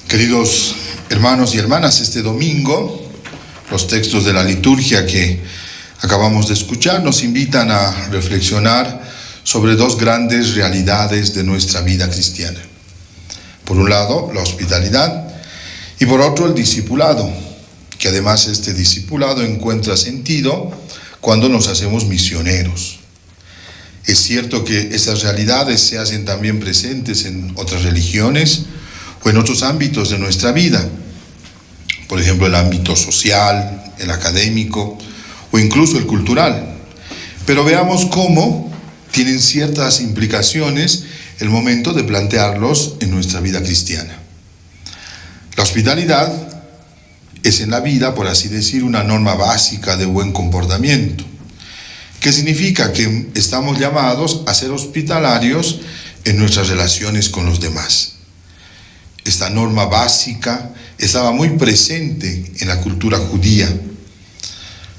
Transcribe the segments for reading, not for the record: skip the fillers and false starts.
Queridos hermanos y hermanas, este domingo los textos de la liturgia que acabamos de escuchar nos invitan a reflexionar sobre dos grandes realidades de nuestra vida cristiana. Por un lado, la hospitalidad y por otro, el discipulado, que además este discipulado encuentra sentido cuando nos hacemos misioneros. Es cierto que estas realidades se hacen también presentes en otras religiones o en otros ámbitos de nuestra vida, por ejemplo el ámbito social, el académico o incluso el cultural. Pero veamos cómo tienen ciertas implicaciones el momento de plantearlos en nuestra vida cristiana. La hospitalidad es en la vida, por así decir, una norma básica de buen comportamiento, que significa que estamos llamados a ser hospitalarios en nuestras relaciones con los demás. Esta norma básica estaba muy presente en la cultura judía.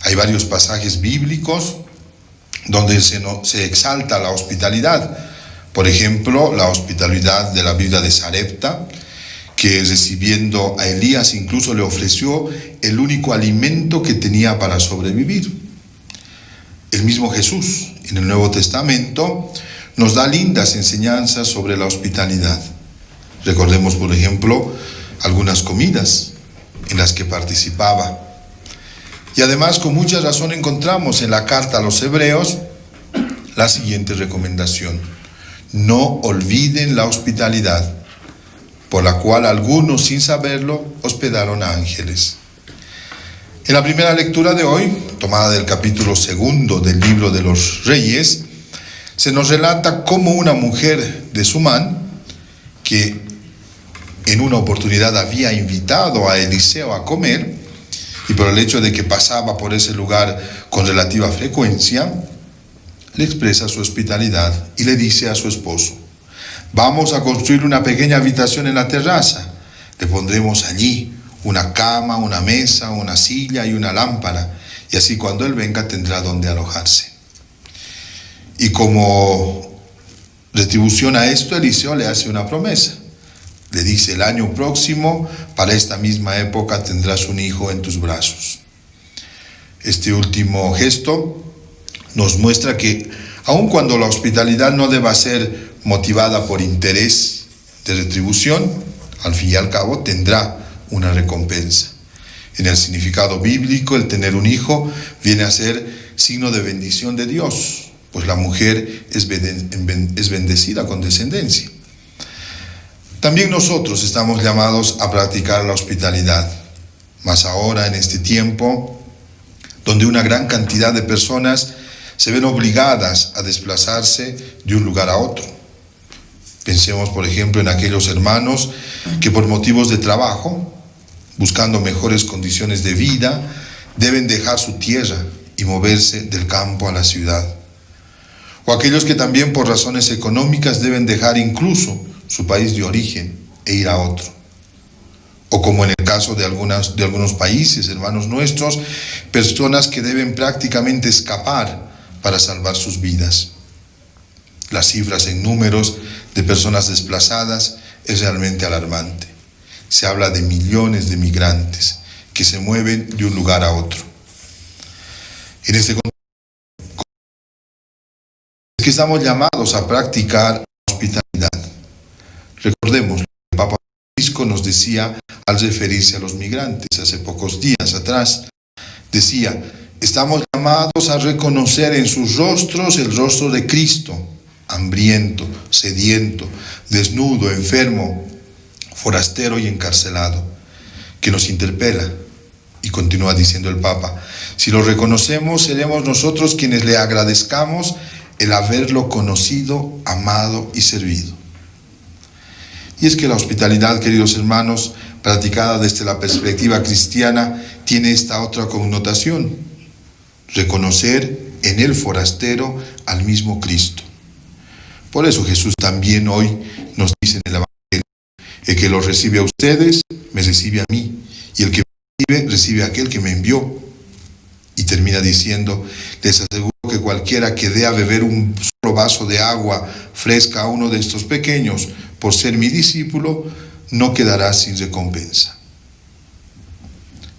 Hay varios pasajes bíblicos donde se exalta la hospitalidad. Por ejemplo, la hospitalidad de la viuda de Sarepta, que recibiendo a Elías incluso le ofreció el único alimento que tenía para sobrevivir. El mismo Jesús, en el Nuevo Testamento, nos da lindas enseñanzas sobre la hospitalidad. Recordemos, por ejemplo, algunas comidas en las que participaba. Y además, con mucha razón, encontramos en la carta a los Hebreos la siguiente recomendación: no olviden la hospitalidad, por la cual algunos, sin saberlo, hospedaron a ángeles. En la primera lectura de hoy, tomada del capítulo 2 del libro de los Reyes, se nos relata cómo una mujer de Sumán, que en una oportunidad había invitado a Eliseo a comer, y por el hecho de que pasaba por ese lugar con relativa frecuencia, le expresa su hospitalidad y le dice a su esposo: vamos a construir una pequeña habitación en la terraza, le pondremos allí una cama, una mesa, una silla y una lámpara, y así cuando él venga tendrá donde alojarse. Y como retribución a esto, Eliseo le hace una promesa. Le dice: el año próximo, para esta misma época, tendrás un hijo en tus brazos. Este último gesto nos muestra que, aun cuando la hospitalidad no deba ser motivada por interés de retribución, al fin y al cabo tendrá una recompensa. En el significado bíblico, el tener un hijo viene a ser signo de bendición de Dios, pues la mujer es bendecida con descendencia. También nosotros estamos llamados a practicar la hospitalidad, más ahora en este tiempo, donde una gran cantidad de personas se ven obligadas a desplazarse de un lugar a otro. Pensemos, por ejemplo, en aquellos hermanos que por motivos de trabajo, buscando mejores condiciones de vida, deben dejar su tierra y moverse del campo a la ciudad. O aquellos que también por razones económicas deben dejar incluso su país de origen e ir a otro. O como en el caso de algunos países, hermanos nuestros, personas que deben prácticamente escapar para salvar sus vidas. Las cifras en números de personas desplazadas es realmente alarmante. Se habla de millones de migrantes que se mueven de un lugar a otro. En este contexto es que estamos llamados a practicar la hospitalidad. Recordemos lo que el Papa Francisco nos decía al referirse a los migrantes hace pocos días atrás. Decía: estamos llamados a reconocer en sus rostros el rostro de Cristo, hambriento, sediento, desnudo, enfermo, forastero y encarcelado, que nos interpela. Y continúa diciendo el Papa: si lo reconocemos, seremos nosotros quienes le agradezcamos el haberlo conocido, amado y servido. Y es que la hospitalidad, queridos hermanos, practicada desde la perspectiva cristiana, tiene esta otra connotación: reconocer en el forastero al mismo Cristo. Por eso Jesús también hoy nos dice en el Evangelio: el que los recibe a ustedes, me recibe a mí, y el que me recibe, recibe a aquel que me envió. Y termina diciendo: les aseguro que cualquiera que dé a beber un solo vaso de agua fresca a uno de estos pequeños, por ser mi discípulo, no quedará sin recompensa.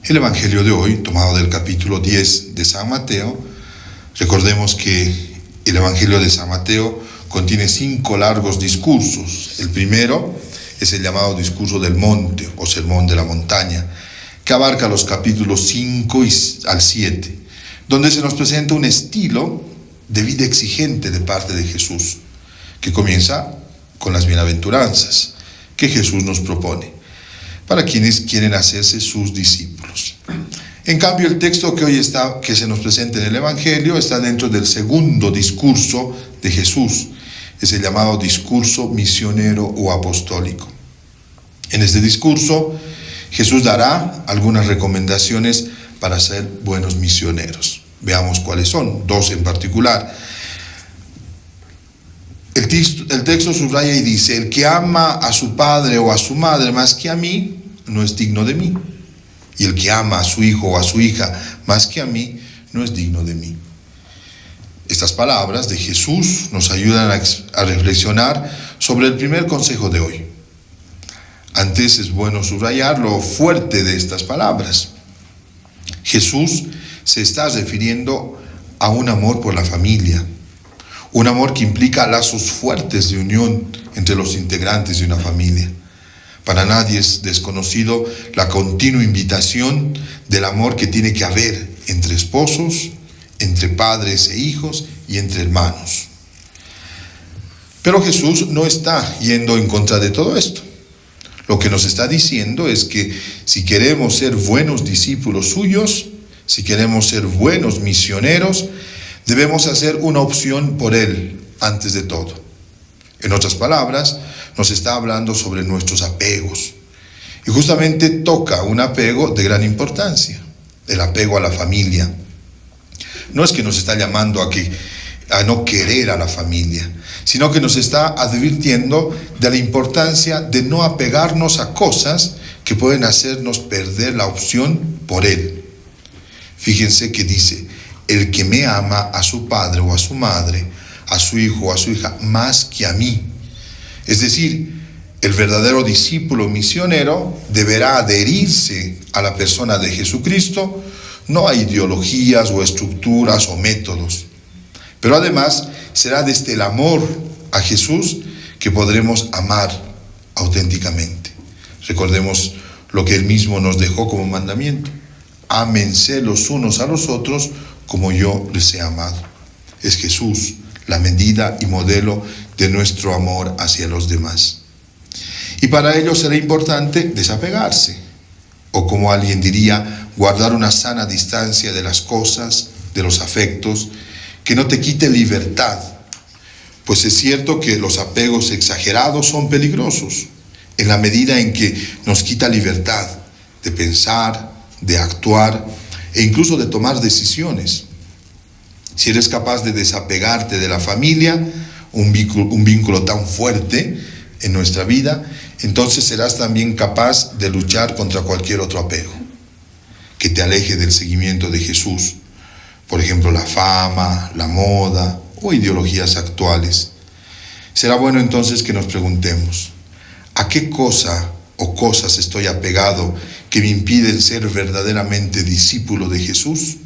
El Evangelio de hoy, tomado del capítulo 10 de San Mateo, recordemos que el Evangelio de San Mateo contiene 5 largos discursos. El primero es el llamado discurso del monte o sermón de la montaña, que abarca los capítulos 5 al 7, donde se nos presenta un estilo de vida exigente de parte de Jesús, que comienza con las bienaventuranzas que Jesús nos propone para quienes quieren hacerse sus discípulos. En cambio, el texto que se nos presenta en el Evangelio está dentro del segundo discurso de Jesús. Es el llamado discurso misionero o apostólico. En este discurso, Jesús dará algunas recomendaciones para ser buenos misioneros. Veamos cuáles son, 2 en particular. El texto subraya y dice: el que ama a su padre o a su madre más que a mí, no es digno de mí. Y el que ama a su hijo o a su hija más que a mí, no es digno de mí. Estas palabras de Jesús nos ayudan a reflexionar sobre el primer consejo de hoy. Antes es bueno subrayar lo fuerte de estas palabras. Jesús se está refiriendo a un amor por la familia, un amor que implica lazos fuertes de unión entre los integrantes de una familia. Para nadie es desconocido la continua invitación del amor que tiene que haber entre esposos, entre padres e hijos y entre hermanos. Pero Jesús no está yendo en contra de todo esto. Lo que nos está diciendo es que si queremos ser buenos discípulos suyos, si queremos ser buenos misioneros, debemos hacer una opción por Él antes de todo. En otras palabras, nos está hablando sobre nuestros apegos. Y justamente toca un apego de gran importancia, el apego a la familia. No es que nos está llamando a no querer a la familia, sino que nos está advirtiendo de la importancia de no apegarnos a cosas que pueden hacernos perder la opción por Él. Fíjense que dice: el que me ama a su padre o a su madre, a su hijo o a su hija, más que a mí. Es decir, el verdadero discípulo misionero deberá adherirse a la persona de Jesucristo, no a ideologías o estructuras o métodos. Pero además será desde el amor a Jesús que podremos amar auténticamente. Recordemos lo que Él mismo nos dejó como mandamiento: ámense los unos a los otros como yo les he amado. Es Jesús la medida y modelo de nuestro amor hacia los demás. Y para ello será importante desapegarse, o como alguien diría, guardar una sana distancia de las cosas, de los afectos, que no te quite libertad, pues es cierto que los apegos exagerados son peligrosos, en la medida en que nos quita libertad de pensar, de actuar e incluso de tomar decisiones. Si eres capaz de desapegarte de la familia, un vínculo tan fuerte en nuestra vida, entonces serás también capaz de luchar contra cualquier otro apego que te aleje del seguimiento de Jesús. Por ejemplo, la fama, la moda o ideologías actuales. Será bueno entonces que nos preguntemos: ¿a qué cosa o cosas estoy apegado que me impiden ser verdaderamente discípulo de Jesús?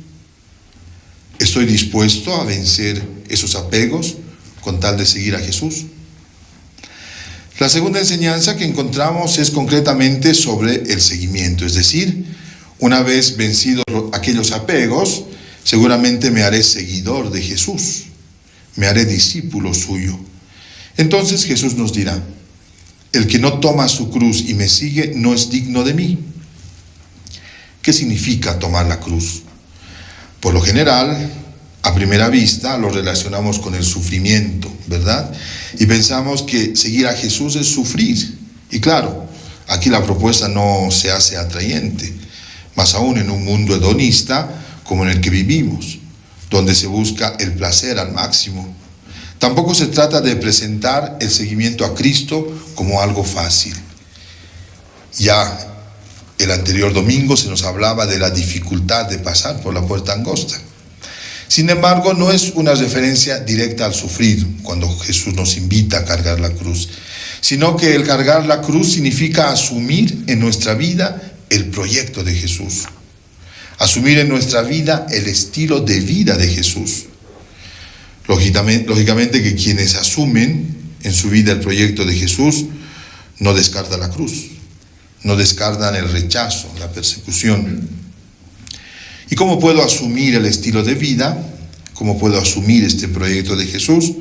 ¿Estoy dispuesto a vencer esos apegos con tal de seguir a Jesús? La segunda enseñanza que encontramos es concretamente sobre el seguimiento, es decir, una vez vencidos aquellos apegos, seguramente me haré seguidor de Jesús, me haré discípulo suyo. Entonces Jesús nos dirá: el que no toma su cruz y me sigue no es digno de mí. ¿Qué significa tomar la cruz? Por lo general, a primera vista, lo relacionamos con el sufrimiento, ¿verdad? Y pensamos que seguir a Jesús es sufrir. Y claro, aquí la propuesta no se hace atrayente, más aún en un mundo hedonista como en el que vivimos, donde se busca el placer al máximo. Tampoco se trata de presentar el seguimiento a Cristo como algo fácil. Ya el anterior domingo se nos hablaba de la dificultad de pasar por la puerta angosta. Sin embargo, no es una referencia directa al sufrir cuando Jesús nos invita a cargar la cruz, sino que el cargar la cruz significa asumir en nuestra vida el proyecto de Jesús, asumir en nuestra vida el estilo de vida de Jesús. Lógicamente que quienes asumen en su vida el proyecto de Jesús no descartan la cruz, no descartan el rechazo, la persecución. ¿Y cómo puedo asumir el estilo de vida? ¿Cómo puedo asumir este proyecto de Jesús?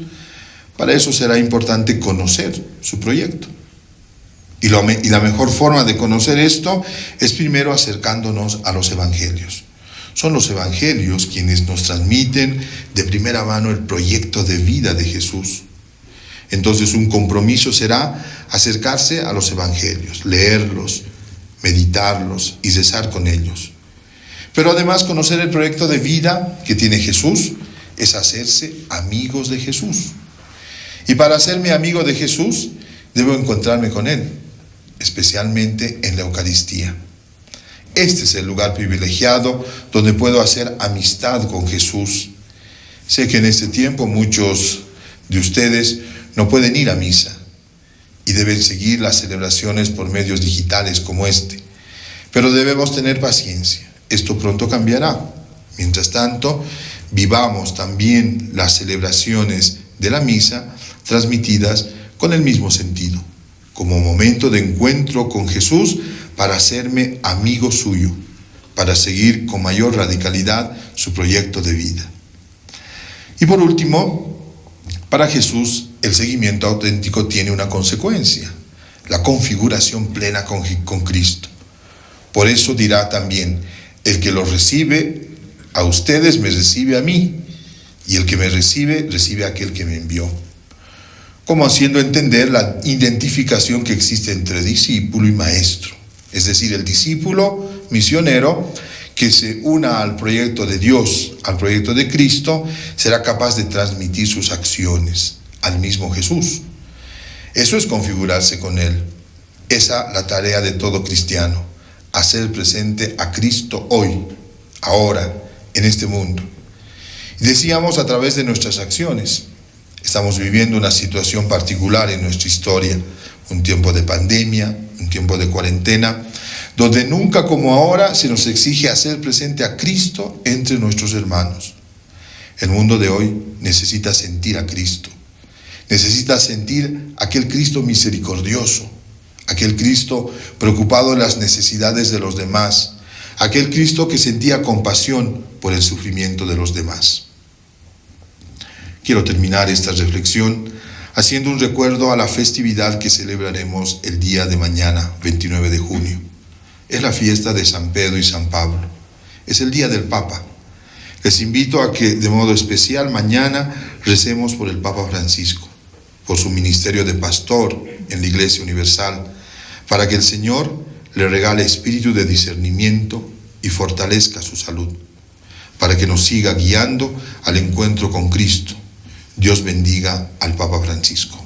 Para eso será importante conocer su proyecto. Y la mejor forma de conocer esto es primero acercándonos a los evangelios. Son los evangelios quienes nos transmiten de primera mano el proyecto de vida de Jesús. Entonces un compromiso será acercarse a los evangelios, leerlos, meditarlos y rezar con ellos. Pero además conocer el proyecto de vida que tiene Jesús es hacerse amigos de Jesús. Y para hacerme amigo de Jesús debo encontrarme con Él, especialmente en la Eucaristía. Este es el lugar privilegiado donde puedo hacer amistad con Jesús. Sé que en este tiempo muchos de ustedes no pueden ir a misa y deben seguir las celebraciones por medios digitales como este. Pero debemos tener paciencia. Esto pronto cambiará. Mientras tanto, vivamos también las celebraciones de la misa transmitidas con el mismo sentido, como momento de encuentro con Jesús para hacerme amigo suyo, para seguir con mayor radicalidad su proyecto de vida. Y por último, para Jesús el seguimiento auténtico tiene una consecuencia, la configuración plena con Cristo. Por eso dirá también, el que los recibe a ustedes me recibe a mí, y el que me recibe, recibe a aquel que me envió. Como haciendo entender la identificación que existe entre discípulo y maestro. Es decir, el discípulo misionero que se una al proyecto de Dios, al proyecto de Cristo, será capaz de transmitir sus acciones al mismo Jesús. Eso es configurarse con Él. Esa la tarea de todo cristiano, hacer presente a Cristo hoy, ahora, en este mundo. Y decíamos a través de nuestras acciones. Estamos viviendo una situación particular en nuestra historia, un tiempo de pandemia, un tiempo de cuarentena, donde nunca como ahora se nos exige hacer presente a Cristo entre nuestros hermanos. El mundo de hoy necesita sentir a Cristo, necesita sentir aquel Cristo misericordioso, aquel Cristo preocupado en las necesidades de los demás, aquel Cristo que sentía compasión por el sufrimiento de los demás. Quiero terminar esta reflexión haciendo un recuerdo a la festividad que celebraremos el día de mañana, 29 de junio. Es la fiesta de San Pedro y San Pablo. Es el día del Papa. Les invito a que de modo especial mañana recemos por el Papa Francisco, por su ministerio de pastor en la Iglesia Universal, para que el Señor le regale espíritu de discernimiento y fortalezca su salud, para que nos siga guiando al encuentro con Cristo. Dios bendiga al Papa Francisco.